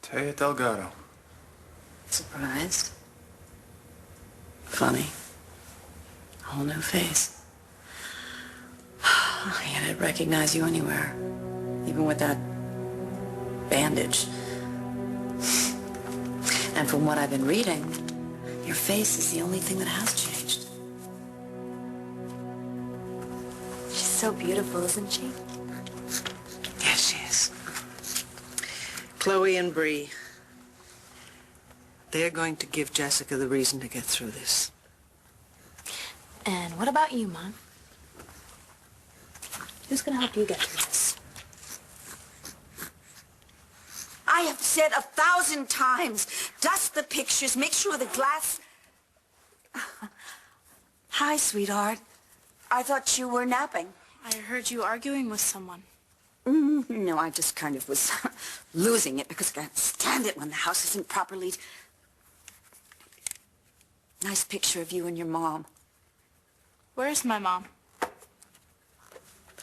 Taya Delgado. Surprised? Funny. A whole new face. Yet I'd recognize you anywhere, even with that bandage. And from what I've been reading, your face is the only thing that has changed. She's so beautiful, isn't she? Yes, she is. Chloe and Bree, they're going to give Jessica the reason to get through this. And what about you, Mom? Who's gonna help you get through this? I have said 1,000 times, dust the pictures, make sure the glass... Hi, sweetheart. I thought you were napping. I heard you arguing with someone. No, I just kind of was losing it because I can't stand it when the house isn't properly... Nice picture of you and your mom. Where's my mom?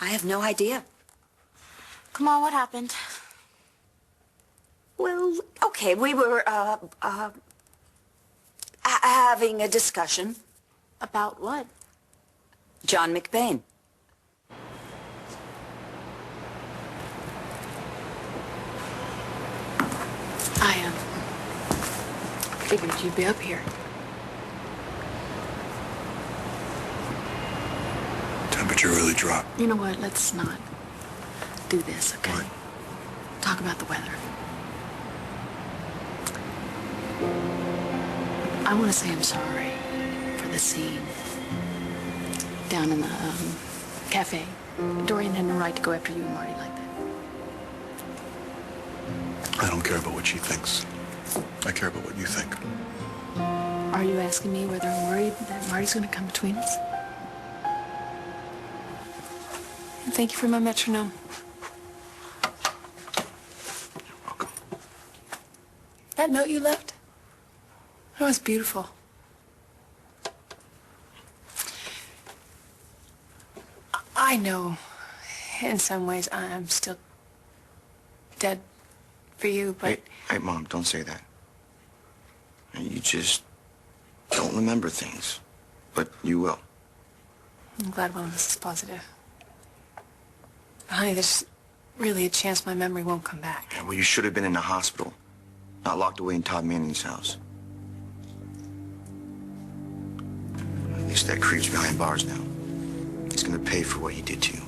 I have no idea. Come on, what happened? Well, okay, we were, having a discussion. About what? John McBain. I figured you'd be up here. Temperature really dropped. You know what? Let's not do this, okay? What? Talk about the weather. I want to say I'm sorry for the scene down in the cafe. Dorian had no right to go after you and Marty like that. I don't care about what she thinks. I care about what you think. Are you asking me whether I'm worried that Marty's going to come between us? Thank you for my metronome. You're welcome. That note you left? That was beautiful. I know in some ways I'm still dead for you, but... Hey, Mom, don't say that. You just don't remember things, but you will. I'm glad one of us is positive. But honey, there's really a chance my memory won't come back. Yeah, well, you should have been in the hospital, not locked away in Todd Manning's house. At least that creep's behind bars now. He's gonna pay for what he did to you.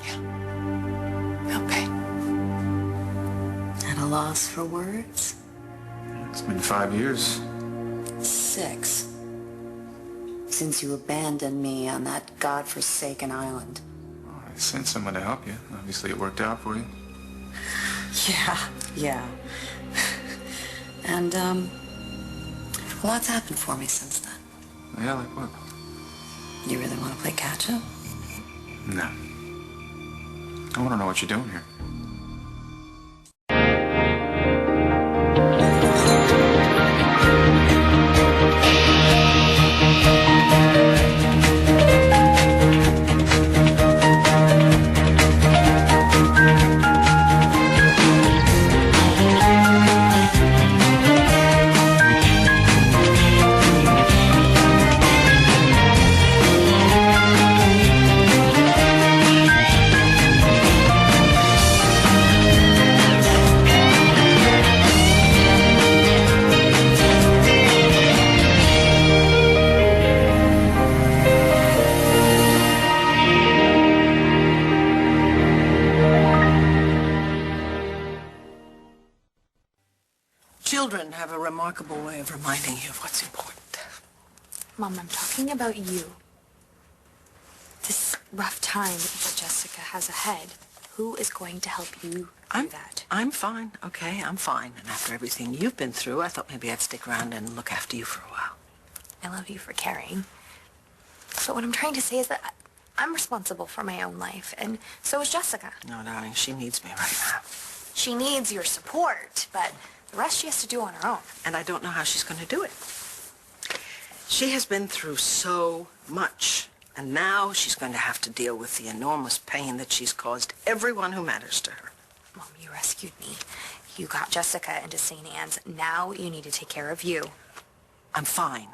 Yeah. He'll pay. At a loss for words? It's been 5 years. 6. Since you abandoned me on that godforsaken island. Oh, I sent someone to help you. Obviously, it worked out for you. Yeah. And, a lot's happened for me since then. Yeah, like what? You really want to play catch-up? No. I want to know what you're doing here. Children have a remarkable way of reminding you of what's important. Mom, I'm talking about you. This rough time that Jessica has ahead, who is going to help you through that? I'm fine, okay? I'm fine. And after everything you've been through, I thought maybe I'd stick around and look after you for a while. I love you for caring. But what I'm trying to say is that I'm responsible for my own life, and so is Jessica. No, darling, she needs me right now. She needs your support, but the rest she has to do on her own. And I don't know how she's going to do it. She has been through so much, and now she's going to have to deal with the enormous pain that she's caused everyone who matters to her. Mom, you rescued me. You got Jessica into St. Anne's. Now you need to take care of you. I'm fine.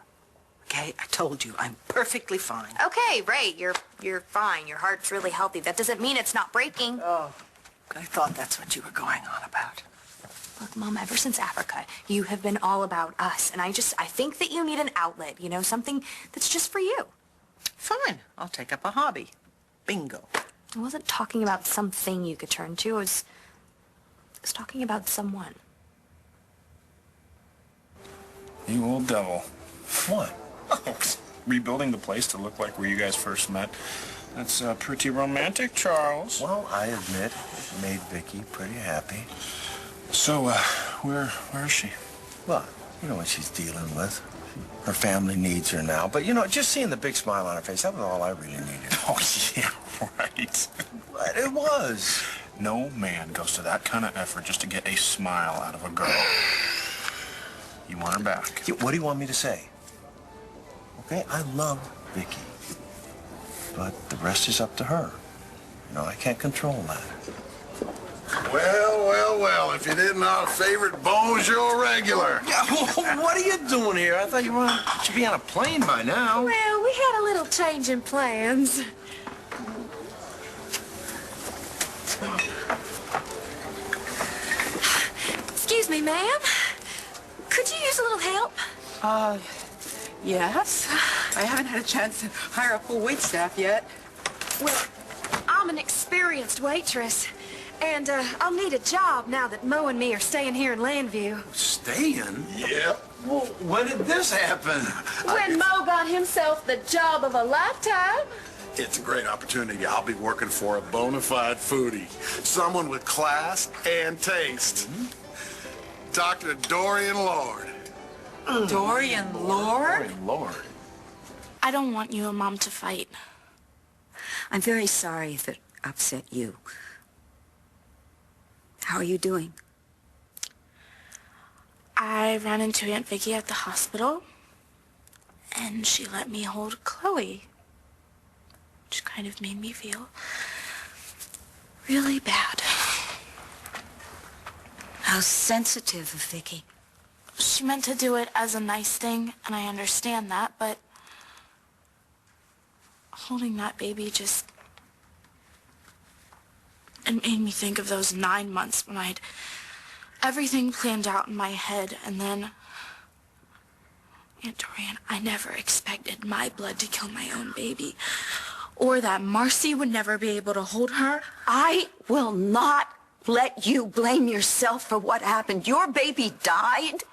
Okay? I told you, I'm perfectly fine. Okay, right. You're fine. Your heart's really healthy. That doesn't mean it's not breaking. Oh, I thought that's what you were going on about. Look, Mom, ever since Africa, you have been all about us. And I think that you need an outlet, you know, something that's just for you. Fine. I'll take up a hobby. Bingo. I wasn't talking about something you could turn to. I was talking about someone. You old devil. What? Oh, rebuilding the place to look like where you guys first met. That's pretty romantic, Charles. Well, I admit it made Vicky pretty happy. So, where is she? Well, you know what she's dealing with. Her family needs her now. But, you know, just seeing the big smile on her face, that was all I really needed. Oh, yeah, right. But it was. No man goes to that kind of effort just to get a smile out of a girl. You want her back. What do you want me to say? Okay, I love Vicky. But the rest is up to her. You know, I can't control that. Well, well, well, if you didn't know favorite bonjour regular. Yeah, what are you doing here? I thought you should be on a plane by now. Well, we had a little change in plans. Excuse me, ma'am. Could you use a little help? Yes. I haven't had a chance to hire a full wait staff yet. Well, I'm an experienced waitress, and I'll need a job now that Mo and me are staying here in Landview. Staying? Yeah. Well, when did this happen? When Mo got himself the job of a lifetime. It's a great opportunity. I'll be working for a bona fide foodie. Someone with class and taste. Dr. Dorian Lord. Dorian Lord? Lord. I don't want you and Mom to fight. I'm very sorry if it upset you. How are you doing? I ran into Aunt Vicky at the hospital, and she let me hold Chloe, which kind of made me feel really bad. How sensitive of Vicky. She meant to do it as a nice thing, and I understand that, but holding that baby it made me think of those 9 months when I had everything planned out in my head, and then, Aunt Dorian, I never expected my blood to kill my own baby, or that Marcy would never be able to hold her. I will not let you blame yourself for what happened. Your baby died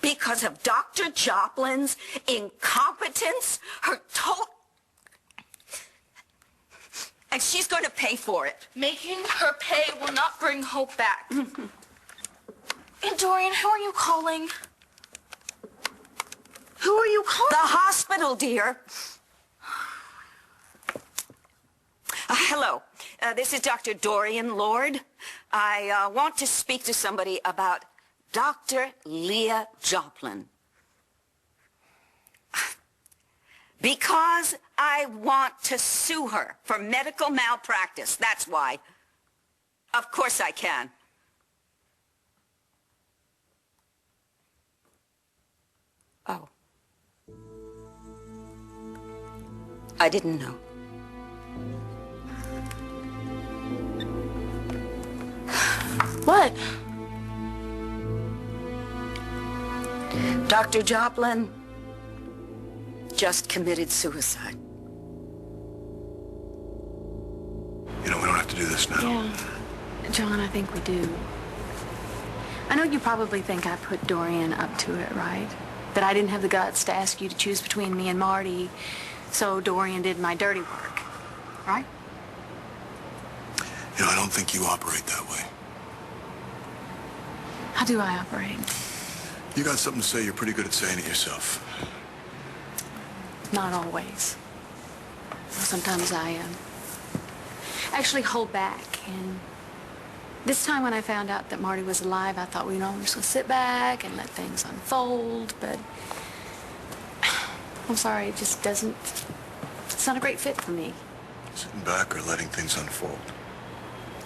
because of Dr. Joplin's incompetence, her total... And she's going to pay for it. Making her pay will not bring hope back. Aunt Dorian, who are you calling? Who are you calling? The hospital, dear. Hello. This is Dr. Dorian Lord. I want to speak to somebody about Dr. Leah Joplin. Because I want to sue her for medical malpractice. That's why. Of course I can. Oh. I didn't know. What? Dr. Joplin just committed suicide. You know, we don't have to do this now. Yeah. John, I think we do. I know you probably think I put Dorian up to it, right? That I didn't have the guts to ask you to choose between me and Marty, so Dorian did my dirty work, right? You know, I don't think you operate that way. How do I operate? You got something to say, you're pretty good at saying it yourself. Not always. Sometimes I actually hold back. And this time when I found out that Marty was alive, I thought, well, you know, I'm just going to sit back and let things unfold. But I'm sorry, it just doesn't, it's not a great fit for me. Sitting back or letting things unfold?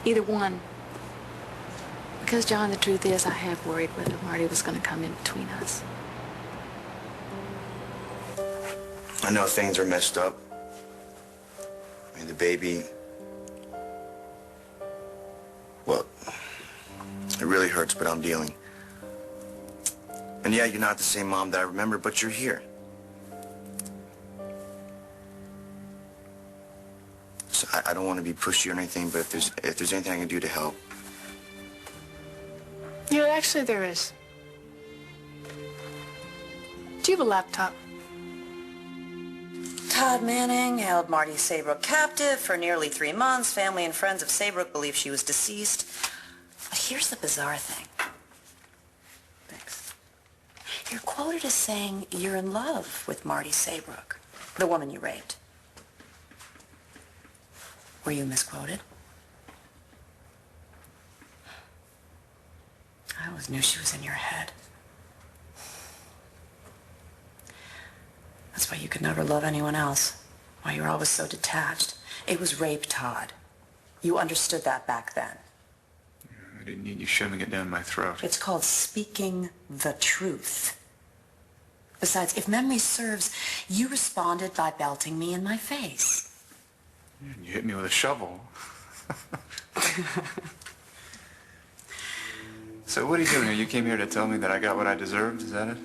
Either one. Because, John, the truth is I have worried whether Marty was going to come in between us. I know things are messed up. I mean, the baby... Well, it really hurts, but I'm dealing. And yeah, you're not the same mom that I remember, but you're here. So I don't want to be pushy or anything, but if there's anything I can do to help... Yeah, actually there is. Do you have a laptop? Todd Manning held Marty Saybrook captive for nearly 3 months. Family and friends of Saybrook believe she was deceased. But here's the bizarre thing. Thanks. You're quoted as saying you're in love with Marty Saybrook, the woman you raped. Were you misquoted? I always knew she was in your head. That's why you could never love anyone else. Why you were always so detached. It was rape, Todd. You understood that back then. I didn't need you shoving it down my throat. It's called speaking the truth. Besides, if memory serves, you responded by belting me in my face. You hit me with a shovel. So what are you doing here? You came here to tell me that I got what I deserved? Is that it?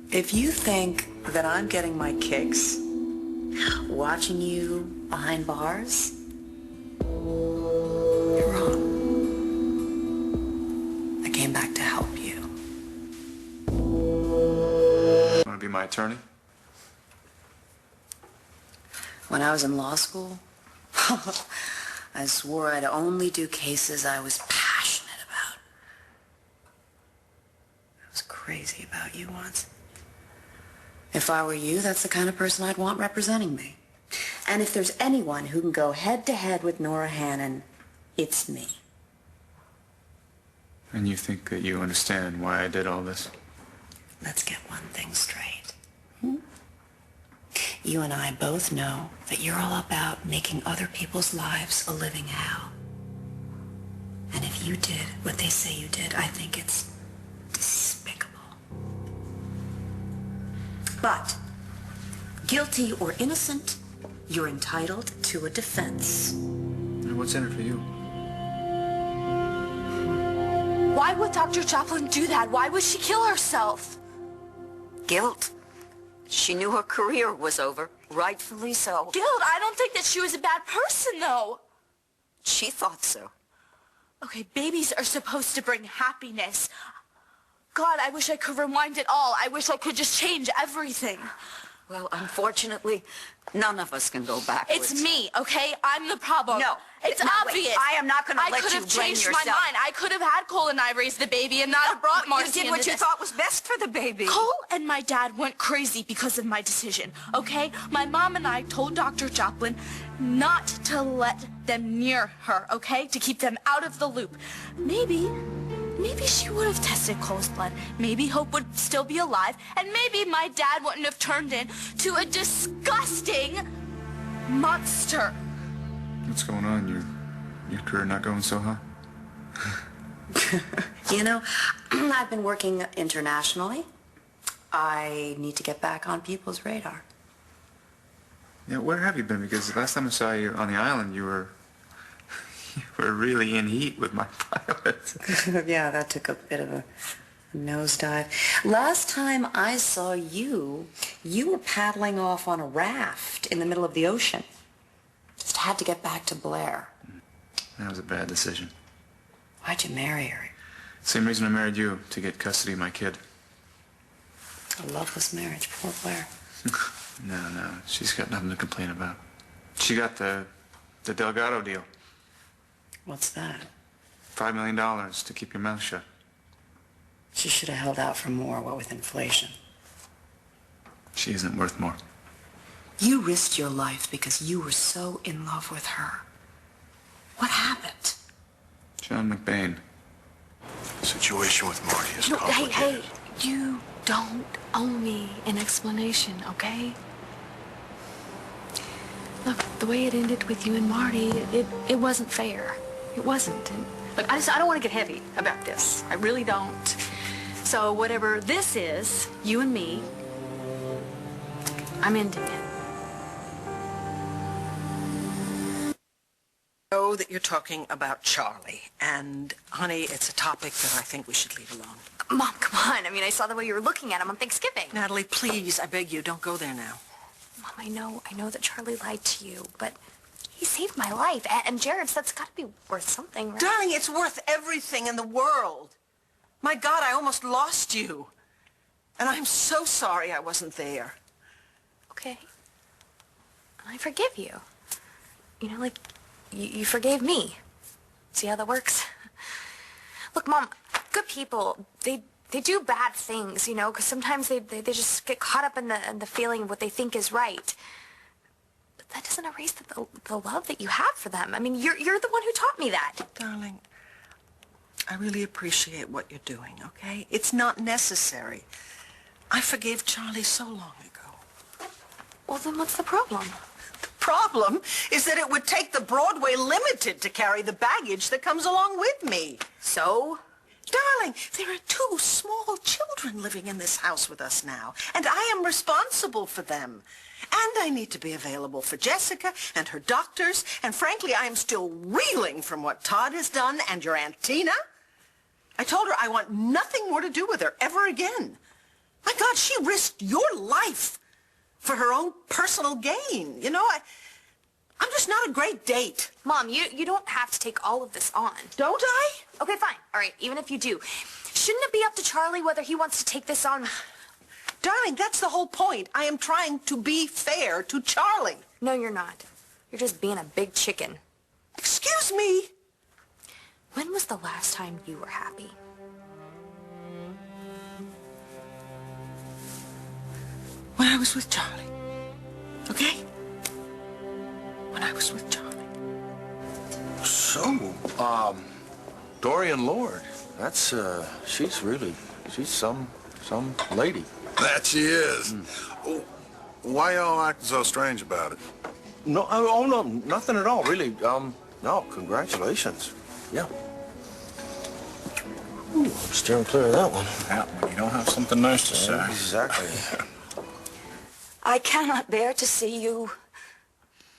If you think that I'm getting my kicks watching you behind bars, you're wrong. I came back to help you. Want to be my attorney? When I was in law school, I swore I'd only do cases I was passionate about. I was crazy about you once. If I were you, that's the kind of person I'd want representing me. And if there's anyone who can go head-to-head with Nora Hannon, it's me. And you think that you understand why I did all this? Let's get one thing straight. You and I both know that you're all about making other people's lives a living hell. And if you did what they say you did, I think it's despicable. But, guilty or innocent, you're entitled to a defense. And what's in it for you? Why would Dr. Joplin do that? Why would she kill herself? Guilt. She knew her career was over, rightfully so. Guilt? I don't think that she was a bad person, though. She thought so. Okay, babies are supposed to bring happiness. God, I wish I could rewind it all. I wish I could just change everything. Well, unfortunately, none of us can go backwards. It's me, okay? I'm the problem. No. It's no, obvious. Wait, I am not going to let you blame I could have changed yourself. my mind. I could have had Cole and I raise the baby and not have brought Marcy You did into what you this. thought was best for the baby. Cole and my dad went crazy because of my decision, okay? My mom and I told Dr. Joplin not to let them near her, okay? To keep them out of the loop. Maybe she would have tested Cole's blood. Maybe Hope would still be alive. And maybe my dad wouldn't have turned into a disgusting monster. What's going on? Your career not going so hot? You know, I've been working internationally. I need to get back on people's radar. Yeah, where have you been? Because last time I saw you on the island, you were really in heat with my pilot. Yeah, that took a bit of a nosedive. Last time I saw you, you were paddling off on a raft in the middle of the ocean. Just had to get back to Blair. That was a bad decision. Why'd you marry her? Same reason I married you, to get custody of my kid. A loveless marriage, poor Blair. No, she's got nothing to complain about. She got the Delgado deal. What's that? $5 million to keep your mouth shut. She should have held out for more, what with inflation. She isn't worth more. You risked your life because you were so in love with her. What happened? John McBain. The situation with Marty is No, complicated. hey, you don't owe me an explanation, okay? Look, the way it ended with you and Marty, it wasn't fair. It wasn't. And Look, I don't want to get heavy about this. I really don't. So whatever this is, you and me, I'm into it. I know that you're talking about Charlie, and honey, it's a topic that I think we should leave alone. Mom, come on. I mean, I saw the way you were looking at him on Thanksgiving. Natalie, please, I beg you, don't go there now. Mom, I know that Charlie lied to you, but he saved my life. And Jared's, that's got to be worth something, right? Darling, it's worth everything in the world. My God, I almost lost you. And I'm so sorry I wasn't there. Okay. I forgive you. You know, like, you forgave me. See how that works? Look, Mom, good people, they do bad things, you know, because sometimes they just get caught up in the feeling of what they think is right. But that doesn't erase the love that you have for them. I mean, you're the one who taught me that. Darling, I really appreciate what you're doing, okay? It's not necessary. I forgave Charlie so long ago. Well, then what's the problem? The problem is that it would take the Broadway Limited to carry the baggage that comes along with me. So? Darling, there are 2 small children living in this house with us now, and I am responsible for them. And I need to be available for Jessica and her doctors, and frankly, I am still reeling from what Todd has done and your Aunt Tina. I told her I want nothing more to do with her ever again. My God, she risked your life for her own personal gain. You know, I'm just not a great date. Mom, you don't have to take all of this on. Don't I? Okay, fine. All right, even if you do. Shouldn't it be up to Charlie whether he wants to take this on? Darling, that's the whole point. I am trying to be fair to Charlie. No, you're not. You're just being a big chicken. Excuse me? When was the last time you were happy? When I was with Charlie. Okay? When I was with Charlie. So, Dorian Lord, that's, she's some lady. That she is. Oh, why y'all acting so strange about it? No, oh, no, nothing at all, really. No, congratulations. Yeah. Ooh, I'm steering clear of that one. Yeah, when you don't have something nice to say. Exactly. I cannot bear to see you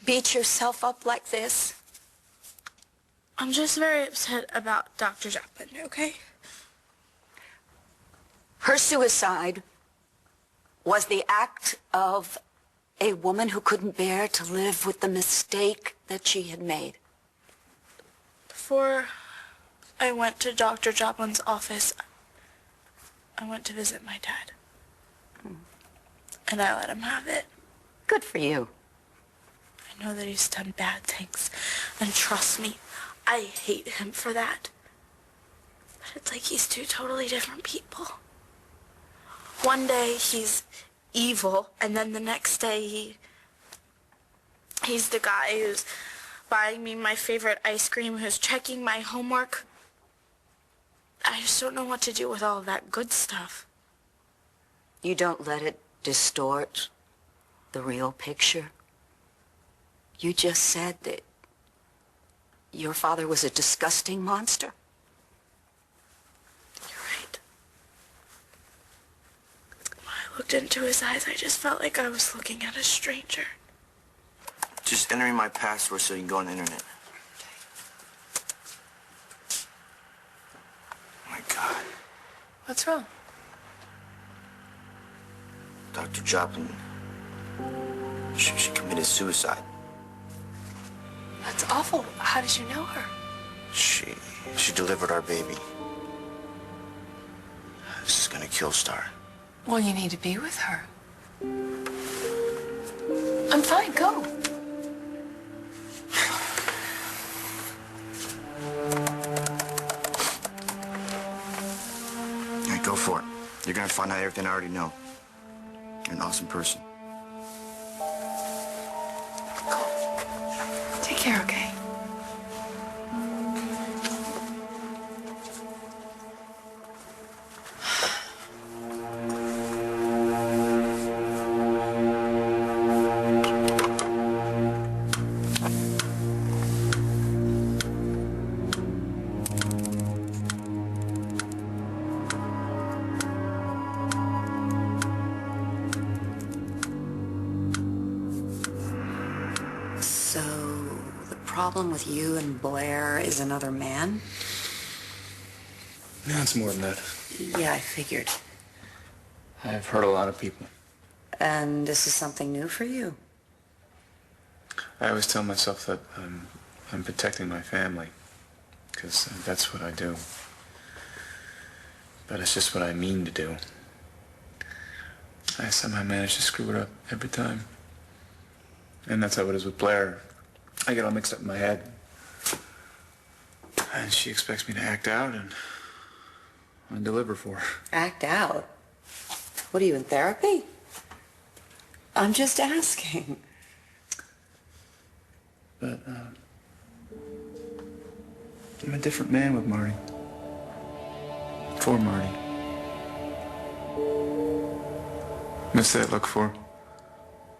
beat yourself up like this. I'm just very upset about Dr. Joplin, okay? Her suicide was the act of a woman who couldn't bear to live with the mistake that she had made. Before I went to Dr. Joplin's office, I went to visit my dad. And I let him have it. Good for you. I know that he's done bad things. And trust me, I hate him for that. But it's like he's 2 totally different people. One day he's evil, and then the next day he's the guy who's buying me my favorite ice cream, who's checking my homework. I just don't know what to do with all of that good stuff. You don't let it distort the real picture. You just said that your father was a disgusting monster. You're right. When I looked into his eyes, I just felt like I was looking at a stranger. Just entering my password so you can go on the internet. Oh my God. What's wrong? Dr. Joplin, she committed suicide. That's awful. How did you know her? She delivered our baby. This is gonna kill Star. Well, you need to be with her. I'm fine, go. Yeah, go for it. You're gonna find out everything I already know. You're an awesome person. Take care, okay? problem with you and Blair is another man? No, it's more than that. Yeah, I figured. I've hurt a lot of people. And this is something new for you? I always tell myself that I'm protecting my family, because that's what I do. But it's just what I mean to do. I somehow manage to screw it up every time. And that's how it is with Blair. I get all mixed up in my head. And she expects me to act out and deliver for her. Act out? What are you, in therapy? I'm just asking. But, I'm a different man with Marty. For Marty. What's that look for?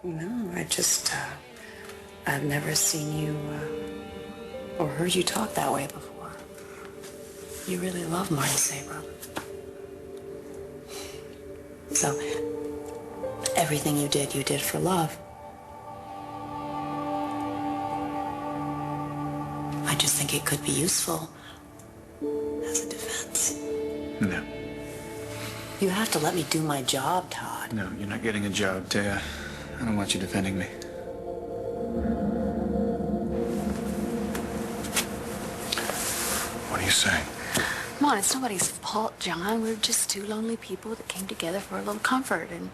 No, I've never seen you, or heard you talk that way before. You really love Marty Sabra. So, everything you did for love. I just think it could be useful as a defense. No. You have to let me do my job, Todd. No, you're not getting a job, Taya. I don't want you defending me. What are you saying? Come on, it's nobody's fault, John. We're just two lonely people that came together for a little comfort, and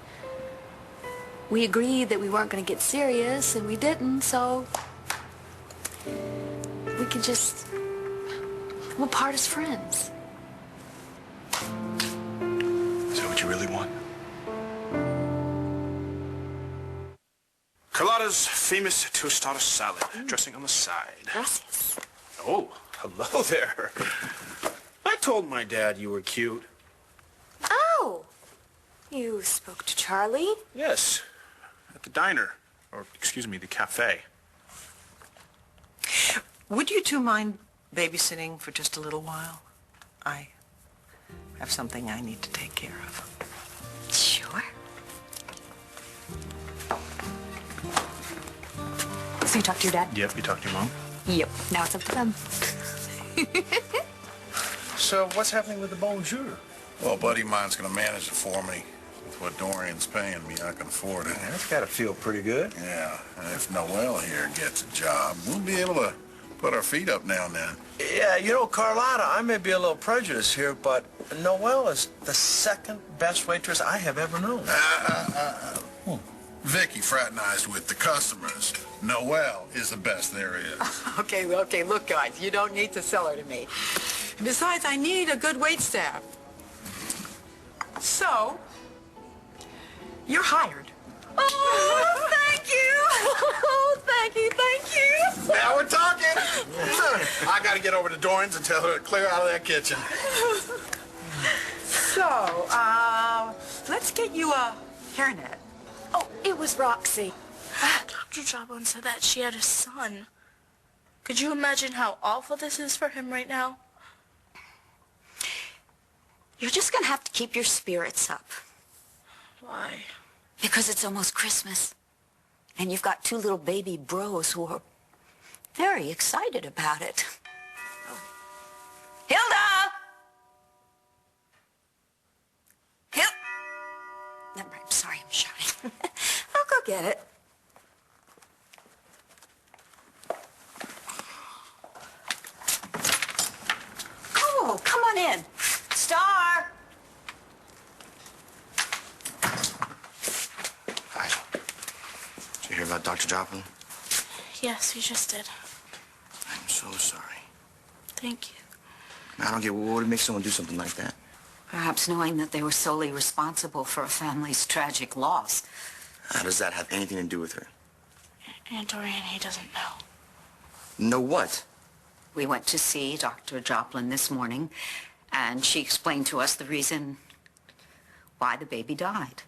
we agreed that we weren't going to get serious, and we didn't, so we could just, we'll part as friends. Is that what you really want? Carlotta's famous tostada salad, dressing on the side. Gracias. Oh, hello there. I told my dad you were cute. Oh, you spoke to Charlie? Yes, at the diner, or excuse me, the cafe. Would you two mind babysitting for just a little while? I have something I need to take care of. Sure. So you talked to your dad? Yep, you talked to your mom? Yep. Now it's up to them. So what's happening with the bonjour? Well, a buddy of mine's going to manage it for me. With what Dorian's paying me, I can afford it. That's got to feel pretty good. Yeah, and if Noelle here gets a job, we'll be able to put our feet up now and then. Yeah, you know, Carlotta, I may be a little prejudiced here, but Noelle is the second best waitress I have ever known. Vicky fraternized with the customers. Noelle is the best there is. Okay, look, guys, you don't need to sell her to me. Besides, I need a good wait staff. So, you're hired. Oh, thank you. Oh, thank you. Now we're talking. I got to get over to Dorian's and tell her to clear out of that kitchen. So, let's get you a hairnet. Oh, it was Roxy. Dr. Joplin said that she had a son. Could you imagine how awful this is for him right now? You're just going to have to keep your spirits up. Why? Because it's almost Christmas. And you've got two little baby bros who are very excited about it. Oh. Hilda! Never mind, I'm sorry, I'm shouting. I'll go get it. Oh, come on in. Star! Hi. Did you hear about Dr. Joplin? Yes, you just did. I'm so sorry. Thank you. I don't get what would make someone do something like that. Perhaps knowing that they were solely responsible for a family's tragic loss. How does that have anything to do with her? Aunt Dorian, he doesn't know. Know what? We went to see Dr. Joplin this morning, and she explained to us the reason why the baby died.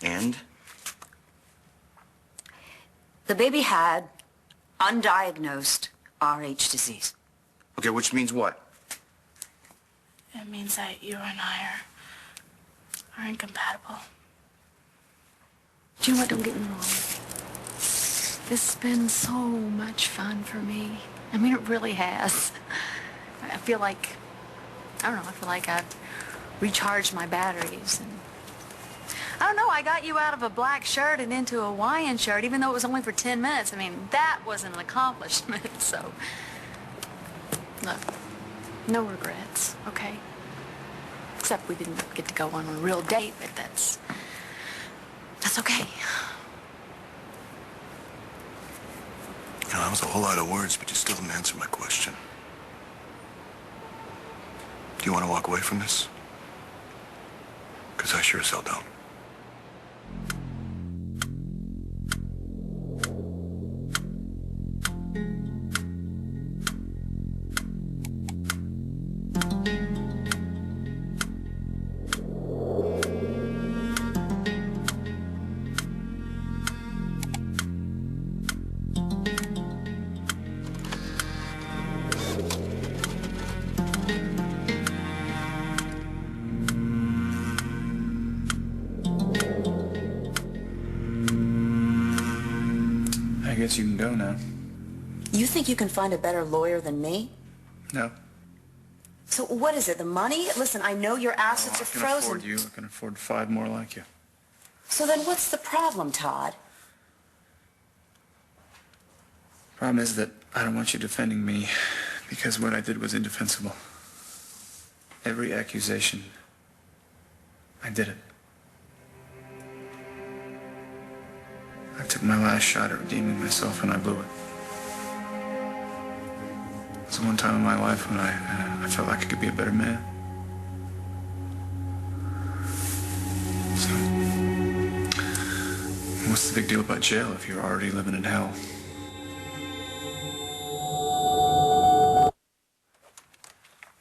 And? The baby had undiagnosed Rh disease. Okay, which means what? It means that you and I are incompatible. Do you know what? Don't get me wrong. This has been so much fun for me. I mean, it really has. I feel like, I don't know, I feel like I've recharged my batteries. And I don't know, I got you out of a black shirt and into a Hawaiian shirt, even though it was only for 10 minutes. I mean, that wasn't an accomplishment, so. Look, no regrets, okay? Except we didn't get to go on a real date, but that's okay. You know, that was a whole lot of words, but you still didn't answer my question. Do you want to walk away from this? Because I sure as hell don't. I guess you can go now. You think you can find a better lawyer than me? No. So what is it, the money? Listen, I know your assets are I can frozen. afford you. I can afford 5 more like you. So then what's the problem, Todd? Problem is that I don't want you defending me because what I did was indefensible. Every accusation, I did it. I took my last shot at redeeming myself and I blew it. It was the one time in my life when I felt like I could be a better man. So, what's the big deal about jail if you're already living in hell?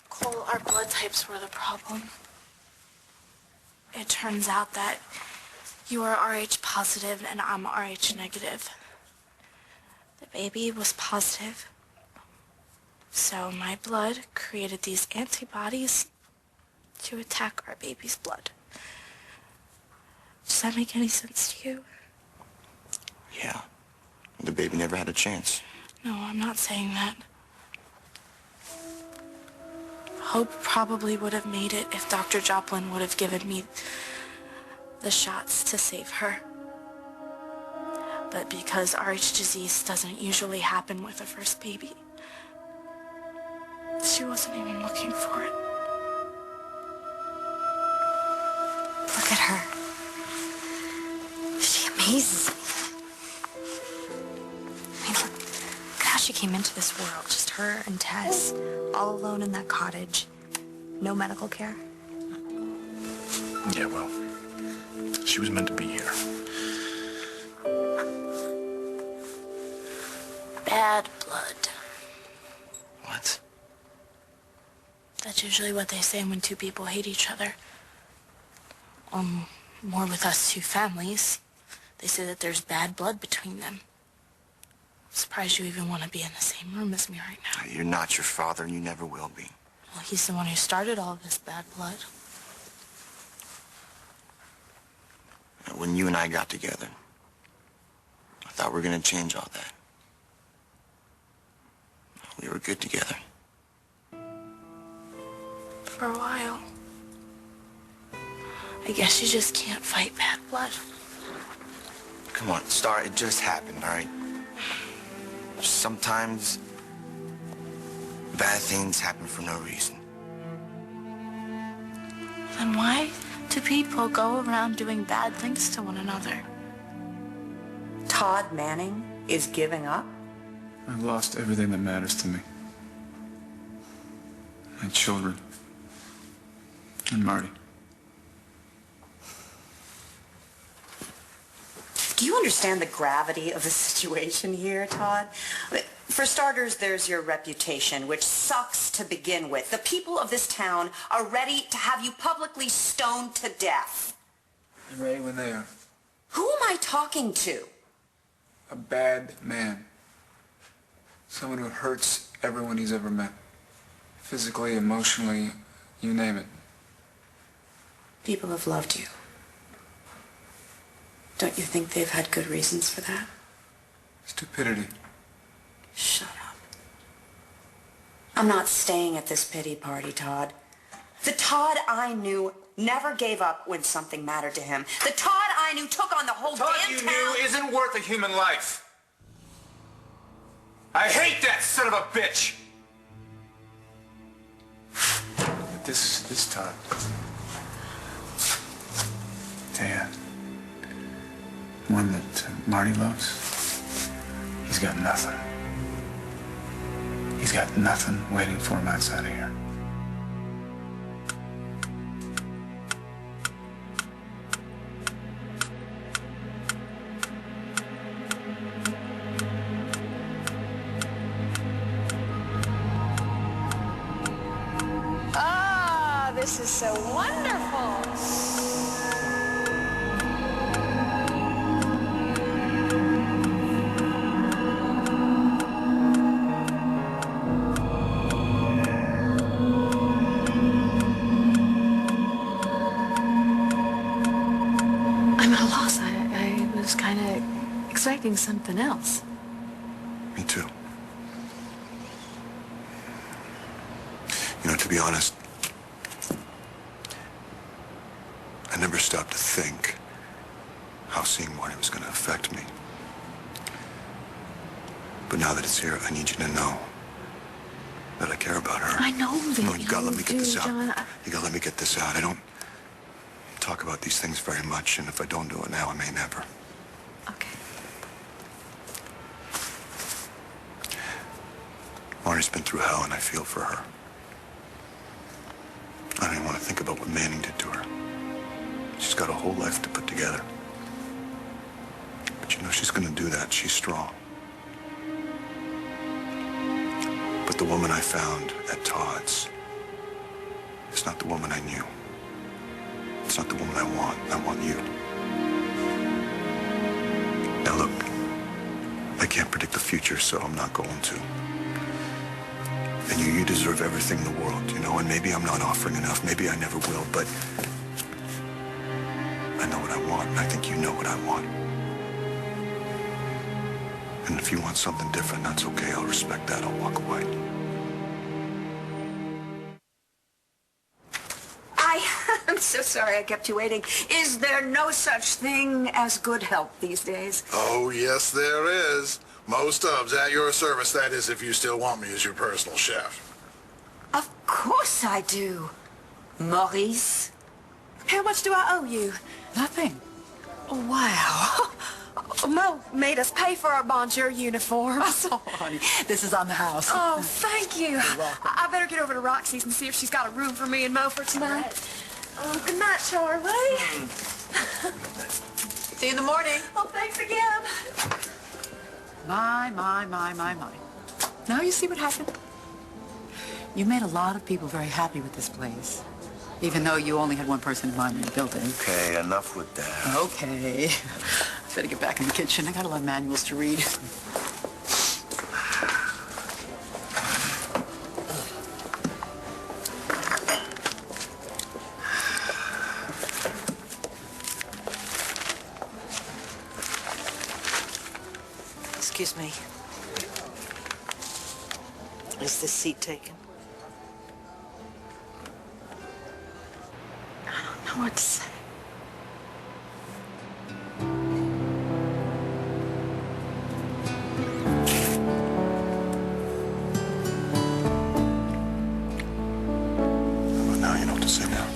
Cole, our blood types were the problem. It turns out that you are Rh positive and I'm Rh negative. The baby was positive. So my blood created these antibodies to attack our baby's blood. Does that make any sense to you? Yeah. The baby never had a chance. No, I'm not saying that. Hope probably would have made it if Dr. Joplin would have given me the shots to save her. But because Rh disease doesn't usually happen with a first baby, she wasn't even looking for it. Look at her. She amazes me. I mean, look at how she came into this world. Just her and Tess, all alone in that cottage. No medical care. Yeah, well, she was meant to be here. Bad blood. What? That's usually what they say when two people hate each other. More with us two families. They say that there's bad blood between them. I'm surprised you even want to be in the same room as me right now. You're not your father, and you never will be. Well, he's the one who started all this bad blood. When you and I got together, I thought we were going to change all that. We were good together. For a while. I guess you just can't fight bad blood. Come on, Star, it just happened, all right? Sometimes bad things happen for no reason. Then why do people go around doing bad things to one another? Todd Manning is giving up? I've lost everything that matters to me. My children. And Marty. Do you understand the gravity of the situation here, Todd? For starters, there's your reputation, which sucks to begin with. The people of this town are ready to have you publicly stoned to death. I'm ready when they are. Who am I talking to? A bad man. Someone who hurts everyone he's ever met. Physically, emotionally, you name it. People have loved you. Don't you think they've had good reasons for that? Stupidity. Shut up. I'm not staying at this pity party, Todd. The Todd I knew never gave up when something mattered to him. The Todd I knew took on the whole Todd damn you town. knew isn't worth a human life. I hate that son of a bitch. But this Todd, Dan, one that Marty loves, he's got nothing. He's got nothing waiting for him outside of here. Ah, this is so wonderful. I'm at a loss. I was kind of expecting something else. Me too. You know, to be honest, I never stopped to think how seeing Marty was going to affect me. But now that it's here, I need you to know that I care about her. I know that No, you gotta let me get this out. John. You gotta let me get this out. I don't talk about these things very much, and if I don't do it now, I may never. Okay. Marty's been through hell, and I feel for her. I don't even want to think about what Manning did to her. She's got a whole life to put together. But you know, she's going to do that. She's strong. But the woman I found at Todd's is not the woman I knew. It's not the woman I want. I want you. Now look, I can't predict the future, so I'm not going to. And you deserve everything in the world, you know, and maybe I'm not offering enough. Maybe I never will, but I know what I want, and I think you know what I want. And if you want something different, that's okay. I'll respect that. I'll walk away. I'm so sorry I kept you waiting. Is there no such thing as good help these days? Oh, yes, there is. Most of's at your service, that is, if you still want me as your personal chef. Of course I do. Maurice? How much do I owe you? Nothing. Wow. Mo made us pay for our bonjour uniforms. Oh, honey, this is on the house. Oh, thank you. You're welcome. I better get over to Roxy's and see if she's got a room for me and Mo for tonight. Good night, Charlie. See you in the morning. Oh, thanks again. My. Now you see what happened? You made a lot of people very happy with this place, even though you only had one person in mind when you built it. Okay, enough with that. Okay. I better get back in the kitchen. I got a lot of manuals to read. Excuse me. Is this seat taken? I don't know what to say. Well, now you know what to say now.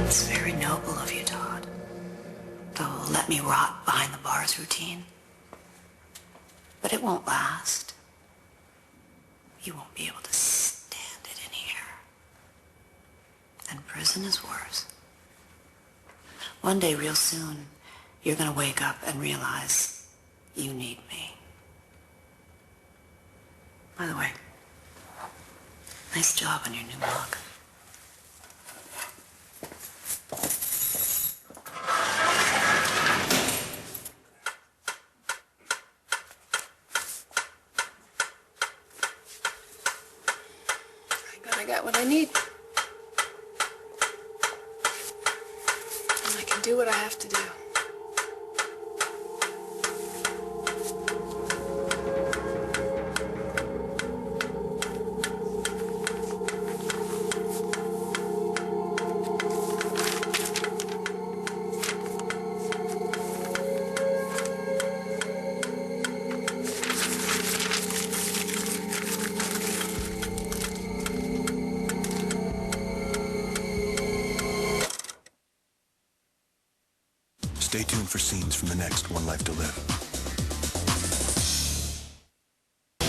It's very noble of you, Todd. Though let me rot behind the bars routine. But it won't last. You won't be able to stand it in here. And prison is worse. One day, real soon, you're going to wake up and realize you need me. By the way, nice job on your new mug. I got what I need. And I can do what I have to do. Stay tuned for scenes from the next One Life to Live.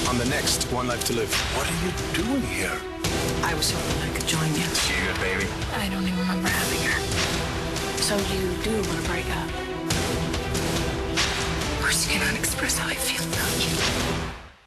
On the next One Life to Live. What are you doing here? I was hoping I could join you. She a good baby? I don't even remember having her. So you do want to break up? Words cannot express how I feel about you.